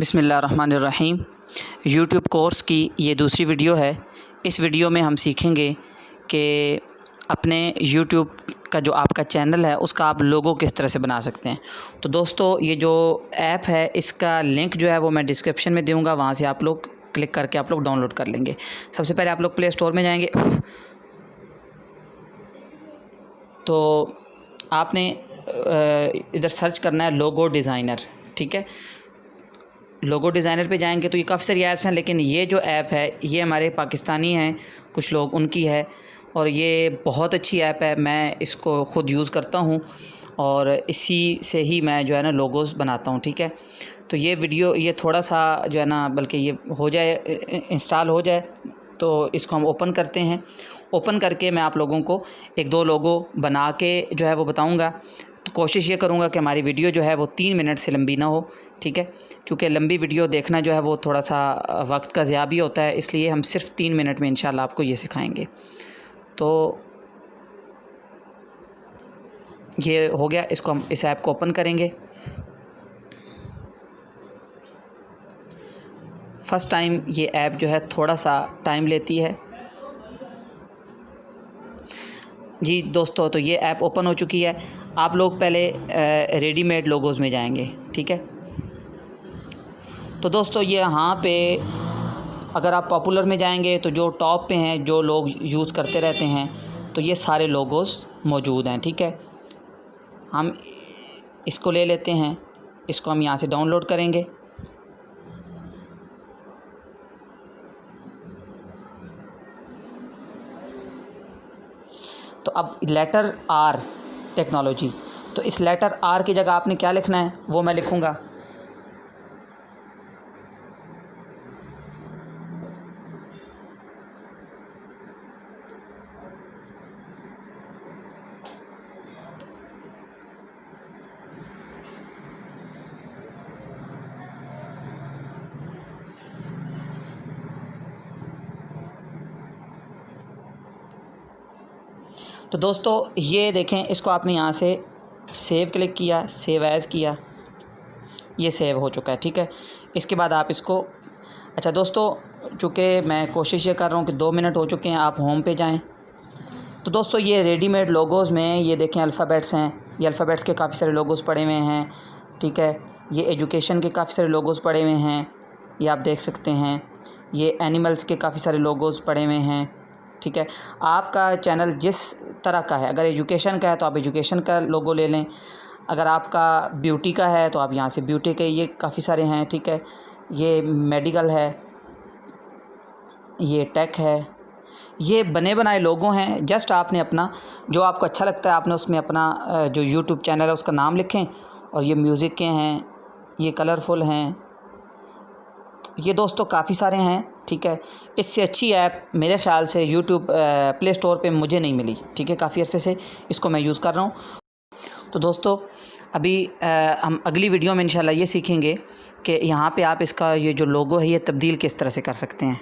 बिस्मिल्लाहिर्रहमानिर्रहीम। YouTube course की ये दूसरी वीडियो है। इस वीडियो में हम सीखेंगे कि अपने यूट्यूब का जो आपका चैनल है उसका आप लोगो किस तरह से बना सकते हैं। तो दोस्तों, ये जो ऐप है इसका लिंक जो है वो मैं डिस्क्रिप्शन में दूँगा, वहाँ से आप लोग क्लिक करके आप लोग डाउनलोड कर लेंगे। सबसे पहले आप लोग प्ले स्टोर में जाएंगे, तो आपने इधर सर्च करना है लोगो डिज़ाइनर। ठीक है, लोगो डिज़ाइनर पे जाएंगे तो ये काफ़ी सारी ऐप्स हैं, लेकिन ये जो ऐप है ये हमारे पाकिस्तानी हैं कुछ लोग, उनकी है और ये बहुत अच्छी ऐप है। मैं इसको ख़ुद यूज़ करता हूँ और इसी से ही मैं जो है ना लोगोस बनाता हूँ। ठीक है, तो ये वीडियो ये थोड़ा सा जो है ना, बल्कि ये हो जाए, इंस्टॉल हो जाए, तो इसको हम ओपन करते हैं। ओपन करके मैं आप लोगों को एक दो लोगो बना के जो है वो बताऊँगा। तो कोशिश ये करूँगा कि हमारी वीडियो जो है वो 3 मिनट से लंबी ना हो। ठीक है, क्योंकि लंबी वीडियो देखना जो है वो थोड़ा सा वक्त का ज़िया भी होता है, इसलिए हम सिर्फ 3 मिनट में इंशाल्लाह आपको ये सिखाएंगे। तो ये हो गया, इसको हम इस ऐप को ओपन करेंगे। फ़र्स्ट टाइम ये ऐप जो है थोड़ा सा टाइम लेती है। जी दोस्तों, तो ये ऐप ओपन हो चुकी है। आप लोग पहले रेडीमेड लोगोस में जाएंगे। ठीक है, तो दोस्तों ये यहाँ पे अगर आप पॉपुलर में जाएंगे तो जो टॉप पे हैं, जो लोग यूज़ करते रहते हैं, तो ये सारे लोगोस मौजूद हैं। ठीक है, हम इसको ले लेते हैं, इसको हम यहाँ से डाउनलोड करेंगे। तो अब लेटर आर टेक्नोलॉजी, तो इस लेटर आर की जगह आपने क्या लिखना है वो मैं लिखूँगा। तो दोस्तों ये देखें, इसको आपने यहाँ से सेव क्लिक किया, सेव एज़ किया, ये सेव हो चुका है। ठीक है, इसके बाद आप इसको, अच्छा दोस्तों, चूँकि मैं कोशिश ये कर रहा हूँ कि 2 मिनट हो चुके हैं, आप होम पे जाएं। तो दोस्तों ये रेडीमेड लोगोज़ में ये देखें अल्फ़ाबेट्स हैं, ये अल्फ़ाबेट्स के काफ़ी सारे लोगोज़ पड़े हुए हैं। ठीक है, ये एजुकेशन के काफ़ी सारे लोगोज़ पड़े हुए हैं, ये आप देख सकते हैं। ये एनिमल्स के काफ़ी सारे लोगोज़ पड़े हुए हैं। ठीक है, आपका चैनल जिस तरह का है, अगर एजुकेशन का है तो आप एजुकेशन का लोगो ले लें, अगर आपका ब्यूटी का है तो आप यहाँ से ब्यूटी के ये काफ़ी सारे हैं। ठीक है, ये मेडिकल है, ये टेक है, ये बने बनाए लोगो हैं। जस्ट आपने अपना जो आपको अच्छा लगता है आपने उसमें अपना जो यूट्यूब चैनल है उसका नाम लिखें। और ये म्यूज़िक के हैं, ये कलरफुल हैं, ये दोस्तों काफ़ी सारे हैं। ठीक है, इससे अच्छी ऐप मेरे ख़्याल से यूट्यूब प्ले स्टोर पे मुझे नहीं मिली। ठीक है, काफ़ी अरसे से इसको मैं यूज़ कर रहा हूँ। तो दोस्तों अभी हम अगली वीडियो में इंशाल्लाह ये सीखेंगे कि यहाँ पे आप इसका ये जो लोगो है ये तब्दील किस तरह से कर सकते हैं।